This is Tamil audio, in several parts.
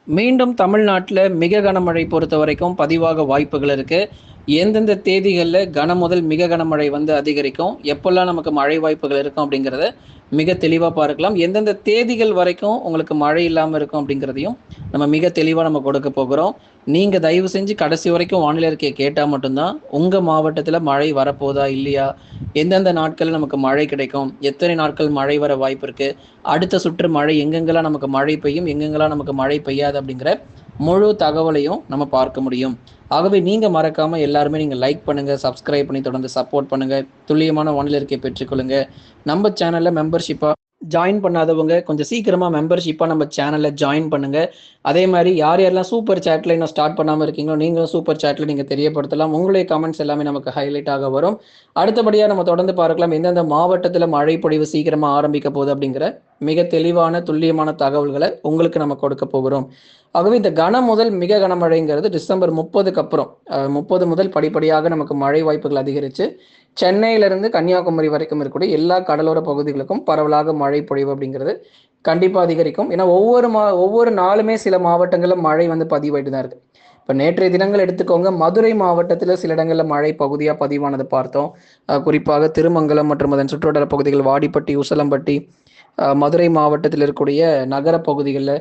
மீண்டும் தமிழ்நாட்டுல மிக கனமழை பொறுத்தவரைக்கும் பதிவாக வாய்ப்புகள் இருக்கு. எந்தெந்த தேதிகள்ல முதல் மிக கனமழை வந்து அதிகரிக்கும், எப்பல்லாம் நமக்கு மழை வாய்ப்புகள் இருக்கும் அப்படிங்கிறத மிக தெளிவா பார்க்கலாம். எந்தெந்த தேதிகள் வரைக்கும் உங்களுக்கு மழை இல்லாம இருக்கும் அப்படிங்கிறதையும் நம்ம மிக தெளிவா நம்ம கொடுக்க போகிறோம். நீங்க தயவு செஞ்சு கடைசி வரைக்கும் வானிலை அறிக்கையை கேட்டா மட்டும்தான் உங்க மாவட்டத்துல மழை வரப்போதா இல்லையா, எந்தெந்த நாட்கள் நமக்கு மழை கிடைக்கும், எத்தனை நாட்கள் மழை வர வாய்ப்பு இருக்கு, அடுத்த சுற்று மழை எங்கெங்கெல்லாம் நமக்கு மழை பெய்யும், எங்கெங்கெல்லாம் நமக்கு மழை பெய்யாது அப்படிங்கிற முழு தகவலையும் நம்ம பார்க்க முடியும். ஆகவே நீங்க மறக்காம எல்லாருமே நீங்க லைக் பண்ணுங்க, சப்ஸ்கிரைப் பண்ணி தொடர்ந்து சப்போர்ட் பண்ணுங்க. துல்லியமான வானிலை அறிக்கையை பெற்றுக்கொள்ளுங்க. நம்ம சேனல்ல மெம்பர்ஷிப்பா ஜாயின் பண்ணாதவங்க கொஞ்சம் சீக்கிரமா மெம்பர்ஷிப்பா நம்ம சேனல்ல ஜாயின் பண்ணுங்க. அதே மாதிரி யார் யாரெல்லாம் சூப்பர் சேட்ல இன்னும் ஸ்டார்ட் பண்ணாம இருக்கீங்களோ நீங்களும் சூப்பர் சேட்ல நீங்க தெரியப்படுத்தலாம். உங்களுடைய கமெண்ட்ஸ் எல்லாமே நமக்கு ஹைலைட் ஆக வரும். அடுத்தபடியா நம்ம தொடர்ந்து பார்க்கலாம் எந்தெந்த மாவட்டத்துல மழை பொழிவு சீக்கிரமா ஆரம்பிக்க போகுது அப்படிங்கிற மிக தெளிவான துல்லியமான தகவல்களை உங்களுக்கு நம்ம கொடுக்க போகிறோம். ஆகவே இந்த முதல் மிக கனமழைங்கிறது டிசம்பர் 30க்கு அப்புறம் 30 முதல் படிப்படியாக நமக்கு மழை வாய்ப்புகள் அதிகரித்து சென்னையிலிருந்து கன்னியாகுமரி வரைக்கும் இருக்கக்கூடிய எல்லா கடலோர பகுதிகளுக்கும் பரவலாக மழை பொழிவு அப்படிங்கிறது கண்டிப்பாக அதிகரிக்கும். ஏன்னா ஒவ்வொரு நாளுமே சில மாவட்டங்களில் மழை வந்து பதிவாயிட்டு தான் இருக்கு. இப்போ நேற்றைய தினங்கள் எடுத்துக்கோங்க, மதுரை மாவட்டத்தில் சில இடங்களில் மழை பகுதியாக பதிவானதை பார்த்தோம். குறிப்பாக திருமங்கலம் மற்றும் அதன் சுற்றுவட்டார பகுதிகள் வாடிப்பட்டி, உசலம்பட்டி, மதுரை மாவட்டத்தில் இருக்கக்கூடிய நகர பகுதிகளில்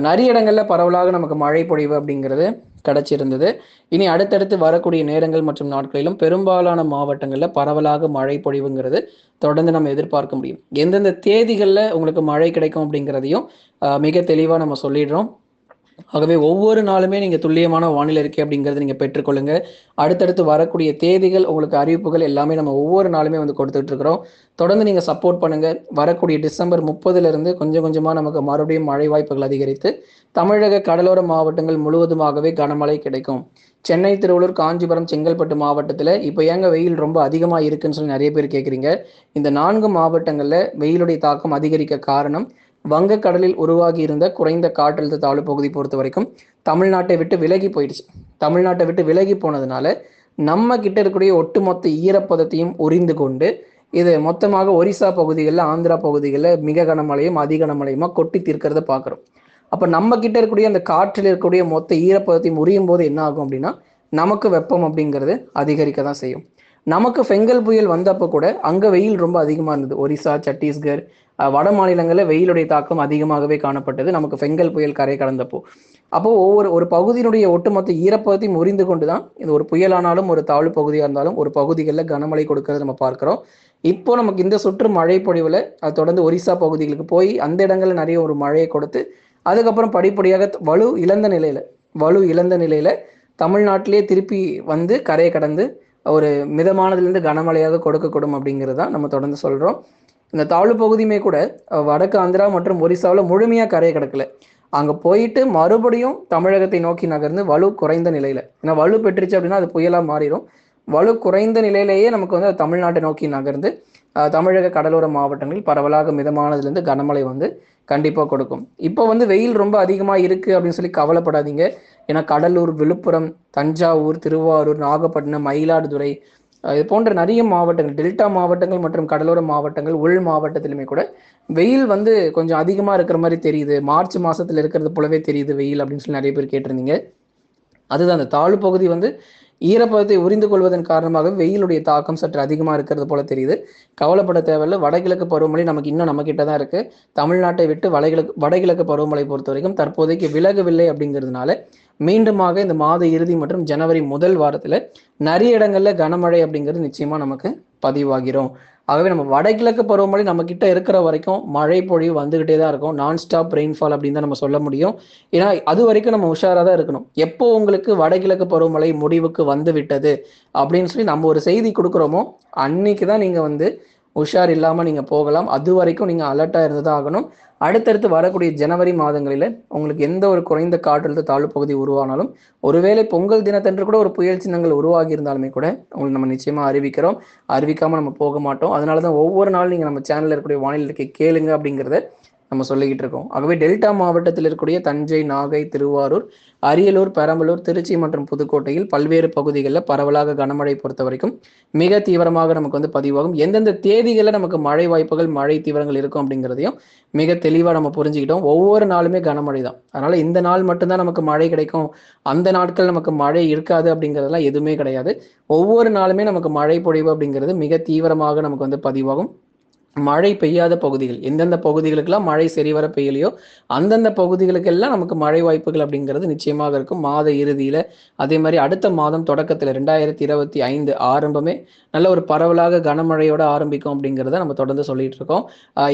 நிறைய இடங்களில் பரவலாக நமக்கு மழை பொழிவு அப்படிங்கிறது கிடைச்சிருந்தது. இனி அடுத்தடுத்து வரக்கூடிய நேரங்கள் மற்றும் நாட்களிலும் பெரும்பாலான மாவட்டங்களில் பரவலாக மழை பொழிவுங்கிறது தொடர்ந்து நம்ம எதிர்பார்க்க முடியும். எந்தெந்த தேதிகளில் உங்களுக்கு மழை கிடைக்கும் அப்படிங்கிறதையும் மிக தெளிவாக நம்ம சொல்லிடுறோம். ஆகவே ஒவ்வொரு நாளுமே நீங்க துல்லியமான வானிலை அறிக்கை அப்படிங்கிறது நீங்க பெற்றுக்கொள்ளுங்க. அடுத்தடுத்து வரக்கூடிய தேதிகள் உங்களுக்கு அறிவிப்புகள் எல்லாமே நம்ம ஒவ்வொரு நாளுமே வந்து கொடுத்துட்டு இருக்கிறோம். தொடர்ந்து நீங்க சப்போர்ட் பண்ணுங்க. வரக்கூடிய டிசம்பர் 30ல இருந்து கொஞ்சம் கொஞ்சமா நமக்கு மறுபடியும் மழை வாய்ப்புகள் அதிகரித்து தமிழக கடலோர மாவட்டங்கள் முழுவதுமாகவே கனமழை கிடைக்கும். சென்னை, திருவள்ளூர், காஞ்சிபுரம், செங்கல்பட்டு மாவட்டத்துல இப்ப ஏங்க வெயில் ரொம்ப அதிகமா இருக்குன்னு சொல்லி நிறைய பேர் கேட்குறீங்க. இந்த 4 மாவட்டங்கள்ல வெயிலுடைய தாக்கம் அதிகரிக்க காரணம் வங்கக்கடலில் உருவாகி இருந்த குறைந்த காற்றழுத்த தாழ்வு பகுதி பொறுத்த வரைக்கும் தமிழ்நாட்டை விட்டு விலகி போயிடுச்சு. தமிழ்நாட்டை விட்டு விலகி போனதுனால நம்ம கிட்ட இருக்கக்கூடிய ஒட்டுமொத்த ஈரப்பதத்தையும் உறிந்து கொண்டு இது மொத்தமாக ஒரிசா பகுதிகளில், ஆந்திரா பகுதிகளில் மிக கனமழையும் அதி கனமழையுமா கொட்டி தீர்க்கிறத பார்க்குறோம். அப்போ நம்ம கிட்ட இருக்கக்கூடிய அந்த காற்றில் இருக்கக்கூடிய மொத்த ஈரப்பதத்தையும் உரியும் போது என்ன ஆகும் அப்படின்னா நமக்கு வெப்பம் அப்படிங்கிறது அதிகரிக்க தான் செய்யும். நமக்கு பெங்கல் புயல் வந்தப்போ கூட அங்கே வெயில் ரொம்ப அதிகமாக இருந்தது. ஒரிசா, சத்தீஸ்கர், வட மாநிலங்களில் வெயிலுடைய தாக்கம் அதிகமாகவே காணப்பட்டது நமக்கு பெங்கல் புயல் கரை கடந்தப்போ. அப்போ ஒரு பகுதியினுடைய ஒட்டுமொத்த ஈரப்பதத்தையும் முறிந்து கொண்டு தான் இது ஒரு புயலானாலும் ஒரு தாழ்வு பகுதியாக இருந்தாலும் ஒரு பகுதிகளில் கனமழை கொடுக்கறத நம்ம பார்க்கிறோம். இப்போ நமக்கு இந்த சுற்று மழை பொழிவுல அது தொடர்ந்து ஒரிசா பகுதிகளுக்கு போய் அந்த இடங்கள்ல நிறைய ஒரு மழையை கொடுத்து அதுக்கப்புறம் படிப்படியாக வலு இழந்த நிலையில தமிழ்நாட்டிலேயே திருப்பி வந்து கரையை கடந்து ஒரு மிதமானதுலேருந்து கனமழையாக கொடுக்கக்கூடும் அப்படிங்கிறது தான் நம்ம தொடர்ந்து சொல்றோம். இந்த தாழ்வு பகுதியுமே கூட வடக்கு ஆந்திரா மற்றும் ஒரிசாவில் முழுமையாக கரையை கிடக்கல. அங்கே போயிட்டு மறுபடியும் தமிழகத்தை நோக்கி நகர்ந்து வலு குறைந்த நிலையில, ஏன்னா வலு பெற்றுச்சு அப்படின்னா அது புயலாக மாறிடும். வலு குறைந்த நிலையிலேயே நமக்கு வந்து தமிழ்நாட்டை நோக்கி நகர்ந்து தமிழக கடலோர மாவட்டங்களில் பரவலாக மிதமானதுலேருந்து கனமழை வந்து கண்டிப்பாக கொடுக்கும். இப்போ வந்து வெயில் ரொம்ப அதிகமாக இருக்கு அப்படின்னு சொல்லி கவலைப்படாதீங்க. ஏன்னா கடலூர், விழுப்புரம், தஞ்சாவூர், திருவாரூர், நாகப்பட்டினம், மயிலாடுதுறை இது போன்ற நிறைய மாவட்டங்கள், டெல்டா மாவட்டங்கள் மற்றும் கடலோர மாவட்டங்கள், உள் மாவட்டத்திலுமே கூட வெயில் வந்து கொஞ்சம் அதிகமாக இருக்கிற மாதிரி தெரியுது. மார்ச் மாசத்துல இருக்கிறது போலவே தெரியுது வெயில் அப்படின்னு சொல்லி நிறைய பேர் கேட்டிருந்தீங்க. அதுதான் அந்த தாழ்வு பகுதி வந்து ஈரப்பதத்தை உறிந்து கொள்வதன் காரணமாக வெயிலுடைய தாக்கம் சற்று அதிகமாக இருக்கிறது போல தெரியுது. கவலைப்பட தேவையில்லை. வடகிழக்கு பருவமழை நமக்கு இன்னும் நம்ம கிட்ட தான் இருக்கு. தமிழ்நாட்டை விட்டு வடகிழக்கு பருவமழை பொறுத்த வரைக்கும் தற்போதைக்கு விலகவில்லை அப்படிங்கிறதுனால மீண்டுமாக இந்த மாத இறுதி மற்றும் ஜனவரி முதல் வாரத்துல நிறைய இடங்கள்ல கனமழை அப்படிங்கிறது நிச்சயமா நமக்கு பதிவாகிறோம். ஆகவே நம்ம வடகிழக்கு பருவமழை நம்ம கிட்ட இருக்கிற வரைக்கும் மழை பொழிவு வந்துகிட்டே தான் இருக்கும். நான் ஸ்டாப் ரெயின்ஃபால் அப்படின்னு தான் நம்ம சொல்ல முடியும். ஏன்னா அது வரைக்கும் நம்ம உஷாராக தான் இருக்கணும். எப்போ உங்களுக்கு வடகிழக்கு பருவமழை முடிவுக்கு வந்து விட்டது அப்படின்னு சொல்லி நம்ம ஒரு செய்தி கொடுக்குறோமோ அன்னைக்கு தான் நீங்க வந்து உஷார் இல்லாமல் நீங்கள் போகலாம். அது வரைக்கும் நீங்கள் அலர்ட்டாக இருந்து தான் ஆகணும். அடுத்தடுத்து வரக்கூடிய ஜனவரி மாதங்களில் உங்களுக்கு எந்த ஒரு குறைந்த காற்றழுத்த தாழ்வு பகுதி உருவானாலும், ஒருவேளை பொங்கல் தினத்தன்று கூட ஒரு புயல் சின்னங்கள் உருவாகி இருந்தாலுமே கூட உங்களுக்கு நம்ம நிச்சயமாக அறிவிக்கிறோம். அறிவிக்காமல் நம்ம போக மாட்டோம். அதனால தான் ஒவ்வொரு நாளும் நீங்கள் நம்ம சேனலில் இருக்கக்கூடிய வானிலை கேளுங்க அப்படிங்கிறத நம்ம சொல்லிக்கிட்டு இருக்கோம். ஆகவே டெல்டா மாவட்டத்தில் இருக்கக்கூடிய தஞ்சை, நாகை, திருவாரூர், அரியலூர், பெரம்பலூர், திருச்சி மற்றும் புதுக்கோட்டையில் பல்வேறு பகுதிகளில் பரவலாக கனமழை பொறுத்த வரைக்கும் மிக தீவிரமாக நமக்கு வந்து பதிவாகும். எந்தெந்த தேதிகளில் நமக்கு மழை வாய்ப்புகள், மழை தீவிரங்கள் இருக்கும் அப்படிங்கிறதையும் மிக தெளிவா நம்ம புரிஞ்சுக்கிட்டோம். ஒவ்வொரு நாளுமே கனமழை தான். அதனால இந்த நாள் மட்டும்தான் நமக்கு மழை கிடைக்கும், அந்த நாட்கள் நமக்கு மழை இருக்காது அப்படிங்கிறதெல்லாம் எதுவுமே கிடையாது. ஒவ்வொரு நாளுமே நமக்கு மழை பொழிவு அப்படிங்கிறது மிக தீவிரமாக நமக்கு வந்து பதிவாகும். மழை பெய்யாத பகுதிகள், எந்தெந்த பகுதிகளுக்கெல்லாம் மழை சரிவர பெய்யலையோ அந்தந்த பகுதிகளுக்கெல்லாம் நமக்கு மழை வாய்ப்புகள் அப்படிங்கிறது நிச்சயமாக இருக்கும். மாத இறுதியில, அதே மாதிரி அடுத்த மாதம் தொடக்கத்துல 2025 ஆரம்பமே நல்ல ஒரு பரவலாக கனமழையோட ஆரம்பிக்கும் அப்படிங்கிறத நம்ம தொடர்ந்து சொல்லிட்டு இருக்கோம்.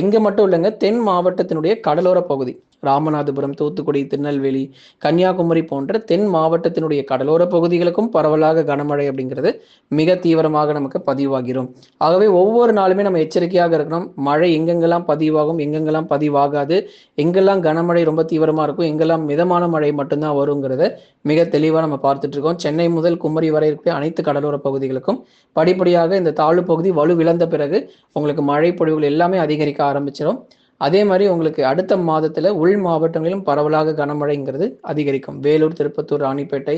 இங்க மட்டும் இல்லைங்க, தென் மாவட்டத்தினுடைய கடலோர பகுதி, ராமநாதபுரம், தூத்துக்குடி, திருநெல்வேலி, கன்னியாகுமரி போன்ற தென் மாவட்டத்தினுடைய கடலோர பகுதிகளுக்கும் பரவலாக கனமழை அப்படிங்கிறது மிக தீவிரமாக நமக்கு பதிவாகிரும். ஆகவே ஒவ்வொரு நாளுமே நம்ம எச்சரிக்கையாக இருக்கணும். மழை எங்கெங்கெல்லாம் பதிவாகும், எங்கெங்கெல்லாம் பதிவாகாது, எங்கெல்லாம் கனமழை ரொம்ப தீவிரமா இருக்கும், எங்கெல்லாம் மிதமான மழை மட்டும்தான் வருங்கிறத மிக தெளிவா நம்ம பார்த்துட்டு இருக்கோம். சென்னை முதல் குமரி வரை இருக்க அனைத்து கடலோர பகுதிகளுக்கும் படிப்படியாக இந்த தாழ்வு பகுதி வலுவிழந்த பிறகு உங்களுக்கு மழை பொழிவுகள் எல்லாமே அதிகரிக்க ஆரம்பிச்சிடும். அதே மாதிரி உங்களுக்கு அடுத்த மாதத்துல உள் மாவட்டங்களிலும் பரவலாக கனமழைங்கிறது அதிகரிக்கும். வேலூர், திருப்பத்தூர், ராணிப்பேட்டை,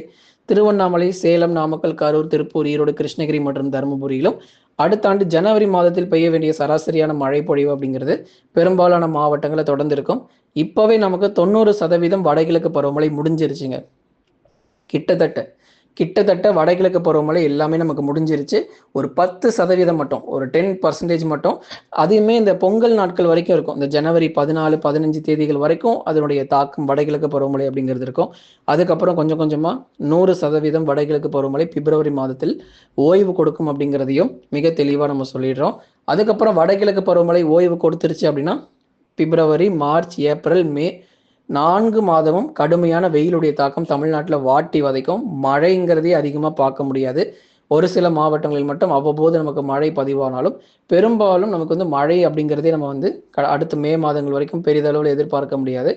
திருவண்ணாமலை, சேலம், நாமக்கல், கரூர், திருப்பூர், ஈரோடு, கிருஷ்ணகிரி மற்றும் தருமபுரியிலும் அடுத்த ஆண்டு ஜனவரி மாதத்தில் பெய்ய வேண்டிய சராசரியான மழை பொழிவு அப்படிங்கிறது பெரும்பாலான மாவட்டங்களை தொடர்ந்து இருக்கும். இப்பவே நமக்கு 90% வடகிழக்கு பருவமழை முடிஞ்சிருச்சுங்க. கிட்டத்தட்ட கிட்டத்தட்ட வடகிழக்கு பருவமழை எல்லாமே நமக்கு முடிஞ்சிருச்சு. ஒரு 10% மட்டும், ஒரு 10% மட்டும், அதையுமே இந்த பொங்கல் நாட்கள் வரைக்கும் இருக்கும். இந்த ஜனவரி 14, 15 தேதிகள் வரைக்கும் அதனுடைய தாக்கம் வடகிழக்கு பருவமழை அப்படிங்கிறது இருக்கும். அதுக்கப்புறம் கொஞ்சம் கொஞ்சமா 100% வடகிழக்கு பருவமழை பிப்ரவரி மாதத்தில் ஓய்வு கொடுக்கும் அப்படிங்கிறதையும் மிக தெளிவா நம்ம சொல்லிடுறோம். அதுக்கப்புறம் வடகிழக்கு பருவமழை ஓய்வு கொடுத்துருச்சு அப்படின்னா பிப்ரவரி, மார்ச், ஏப்ரல், மே 4 மாதமும் கடுமையான வெயிலுடைய தாக்கம் தமிழ்நாட்டில் வாட்டி வதைக்கும். மழைங்கிறதே அதிகமாக பார்க்க முடியாது. ஒரு சில மாவட்டங்களில் மட்டும் அவ்வப்போது நமக்கு மழை பதிவானாலும் பெரும்பாலும் நமக்கு வந்து மழை அப்படிங்கிறதே நம்ம வந்து அடுத்த மே மாதங்கள் வரைக்கும் பெரிதளவில் எதிர்பார்க்க முடியாது.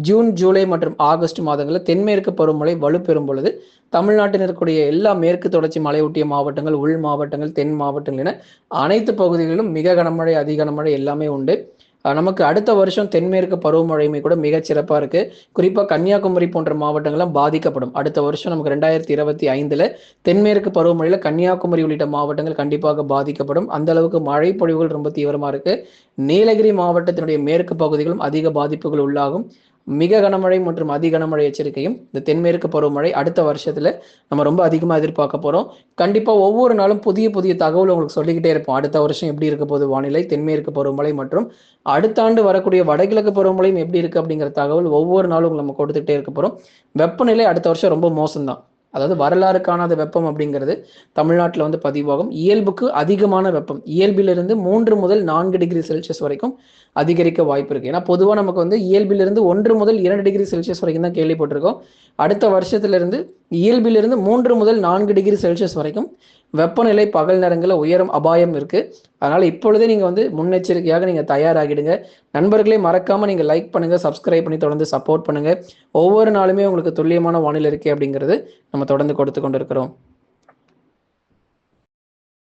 ஜூன், ஜூலை மற்றும் ஆகஸ்ட் மாதங்களில் தென்மேற்கு பருவமழை வலுப்பெறும் பொழுது தமிழ்நாட்டில் இருக்கக்கூடிய எல்லா மேற்கு தொடர்ச்சி மலையொட்டிய மாவட்டங்கள், உள் மாவட்டங்கள், தென் மாவட்டங்கள் என அனைத்து பகுதிகளிலும் மிக கனமழை, அதி கனமழை எல்லாமே உண்டு. நமக்கு அடுத்த வருஷம் தென்மேற்கு பருவமழையுமே கூட மிகச் சிறப்பாக இருக்கு. குறிப்பாக கன்னியாகுமரி போன்ற மாவட்டங்கள்லாம் பாதிக்கப்படும். அடுத்த வருஷம் நமக்கு 2025 தென்மேற்கு பருவமழையில கன்னியாகுமரி உள்ளிட்ட மாவட்டங்கள் கண்டிப்பாக பாதிக்கப்படும். அந்த அளவுக்கு மழை பொழிவுகள் ரொம்ப தீவிரமா இருக்கு. நீலகிரி மாவட்டத்தினுடைய மேற்கு பகுதிகளும் அதிக பாதிப்புகள் உள்ளாகும். மிக கனமழை மற்றும் அதி கனமழை எச்சரிக்கையும் இந்த தென்மேற்கு பருவமழை அடுத்த வருஷத்துல நம்ம ரொம்ப அதிகமாக எதிர்பார்க்க போறோம். கண்டிப்பா ஒவ்வொரு நாளும் புதிய புதிய தகவல் உங்களுக்கு சொல்லிக்கிட்டே இருப்போம். அடுத்த வருஷம் எப்படி இருக்க போகுது வானிலை, தென்மேற்கு பருவமழை மற்றும் அடுத்த ஆண்டு வரக்கூடிய வடகிழக்கு பருவமழையும் எப்படி இருக்கு அப்படிங்கிற தகவல் ஒவ்வொரு நாளும் நம்ம கொடுத்துக்கிட்டே இருக்க போறோம். வெப்பநிலை அடுத்த வருஷம் ரொம்ப மோசம்தான். அதாவது வரலாறு காணாத வெப்பம் அப்படிங்கிறது தமிழ்நாட்டில் வந்து பதிவாகும். இயல்புக்கு அதிகமான வெப்பம், இயல்பிலிருந்து 3 முதல் 4 டிகிரி செல்சியஸ் வரைக்கும் அதிகரிக்க வாய்ப்பு இருக்கு. ஏன்னா பொதுவாக நமக்கு வந்து இயல்பிலிருந்து 1 முதல் 2 டிகிரி செல்சியஸ் வரைக்கும் தான் கேள்விப்பட்டிருக்கோம். அடுத்த வருஷத்திலிருந்து இயல்பிலிருந்து 3 முதல் 4 டிகிரி செல்சியஸ் வரைக்கும் வெப்பநிலை பகல் நேரங்களில் உயரும் அபாயம் இருக்கு. அதனால இப்பொழுதே நீங்க வந்து முன்னெச்சரிக்கையாக நீங்க தயாராகிடுங்க. நண்பர்களே, மறக்காம நீங்க லைக் பண்ணுங்க, சப்ஸ்கிரைப் பண்ணி தொடர்ந்து சப்போர்ட் பண்ணுங்க. ஒவ்வொரு நாளுமே உங்களுக்கு துல்லியமான வானிலை இருக்கே அப்படிங்கிறது நம்ம தொடர்ந்து கொடுத்து கொண்டு இருக்கிறோம்.